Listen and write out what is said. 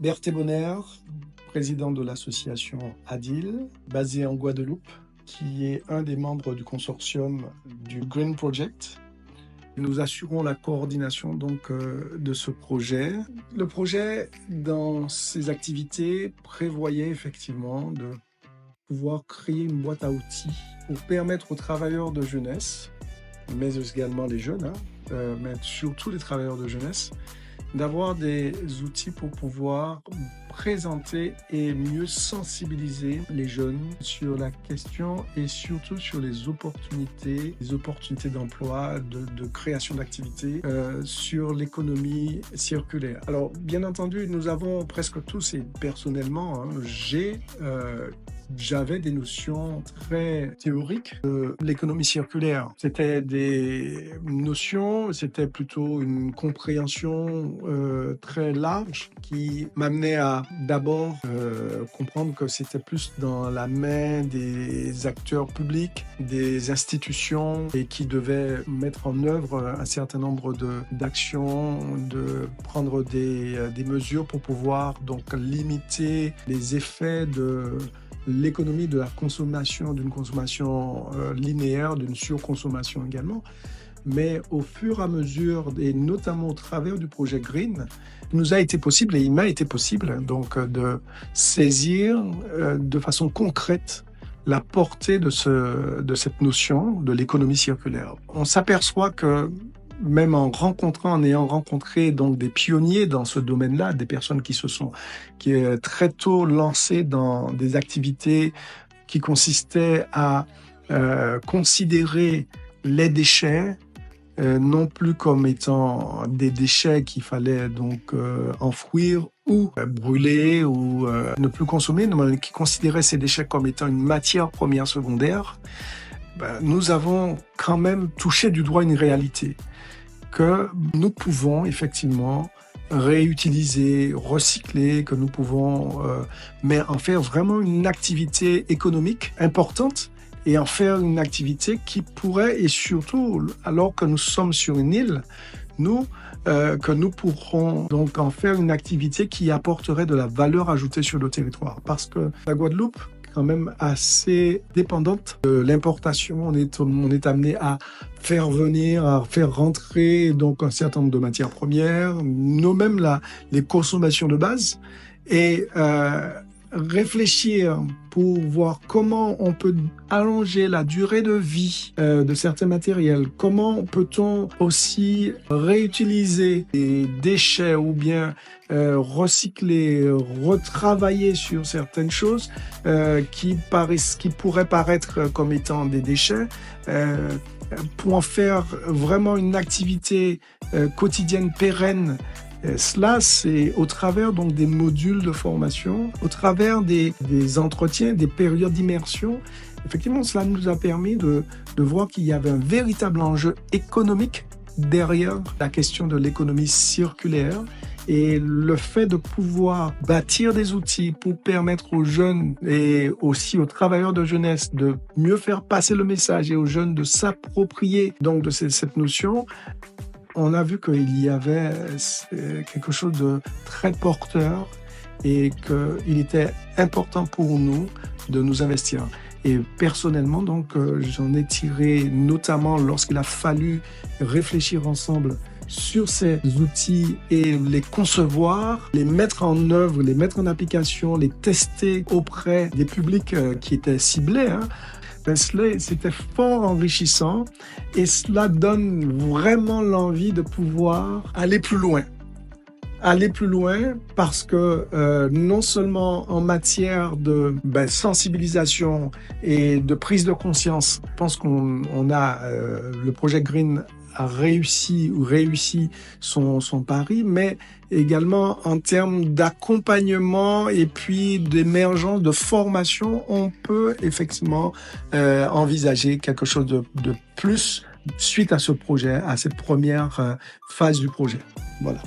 Berthe Bonner, président de l'association ADIL, basée en Guadeloupe, qui est un des membres du consortium du Green Project. Nous assurons la coordination de ce projet. Le projet, dans ses activités, prévoyait effectivement de pouvoir créer une boîte à outils pour permettre aux travailleurs de jeunesse, mais également les jeunes, mais surtout les travailleurs de jeunesse, d'avoir des outils pour pouvoir présenter et mieux sensibiliser les jeunes sur la question et surtout sur les opportunités d'emploi, de création d'activités sur l'économie circulaire. Alors, bien entendu, nous avons presque tous, et personnellement, j'avais des notions très théoriques de l'économie circulaire. C'était des notions, c'était plutôt une compréhension très large qui m'amenait à d'abord comprendre que c'était plus dans la main des acteurs publics, des institutions et qui devaient mettre en œuvre un certain nombre d'actions, de prendre des mesures pour pouvoir donc limiter les effets de l'économie de la consommation, d'une consommation linéaire, d'une surconsommation également. Mais au fur et à mesure, et notamment au travers du projet Green, il nous a été possible, et il m'a été possible, donc de saisir de façon concrète la portée de cette notion de l'économie circulaire. On s'aperçoit que même en ayant rencontré donc des pionniers dans ce domaine-là, des personnes qui très tôt lancées dans des activités qui consistaient à considérer les déchets non plus comme étant des déchets qu'il fallait donc enfouir ou brûler ou ne plus consommer, mais qui considéraient ces déchets comme étant une matière première secondaire. Nous avons quand même touché du doigt une réalité que nous pouvons effectivement réutiliser, recycler, que nous pouvons mais en faire vraiment une activité économique importante et en faire une activité qui pourrait, et surtout alors que nous sommes sur une île, que nous pourrons donc en faire une activité qui apporterait de la valeur ajoutée sur le territoire. Parce que la Guadeloupe, quand même assez dépendante de l'importation. On est amené à faire venir, à faire rentrer donc un certain nombre de matières premières, nous-mêmes les consommations de base, et réfléchir pour voir comment on peut allonger la durée de vie de certains matériels. Comment peut-on aussi réutiliser les déchets ou bien recycler, retravailler sur certaines choses qui pourraient paraître comme étant des déchets pour en faire vraiment une activité quotidienne pérenne. Cela, c'est au travers donc des modules de formation, au travers des entretiens, des périodes d'immersion. Effectivement, cela nous a permis de voir qu'il y avait un véritable enjeu économique derrière la question de l'économie circulaire. Et le fait de pouvoir bâtir des outils pour permettre aux jeunes et aussi aux travailleurs de jeunesse de mieux faire passer le message et aux jeunes de s'approprier donc de cette notion, on a vu qu'il y avait quelque chose de très porteur et qu'il était important pour nous de nous investir. Et personnellement, donc, j'en ai tiré, notamment lorsqu'il a fallu réfléchir ensemble sur ces outils et les concevoir, les mettre en œuvre, les mettre en application, les tester auprès des publics qui étaient ciblés. C'était fort enrichissant et cela donne vraiment l'envie de pouvoir aller plus loin. Aller plus loin parce que non seulement en matière de sensibilisation et de prise de conscience, je pense qu'on a le projet Green a réussi son pari, mais également en termes d'accompagnement et puis d'émergence, de formation, on peut effectivement envisager quelque chose de plus suite à ce projet, à cette première phase du projet. Voilà.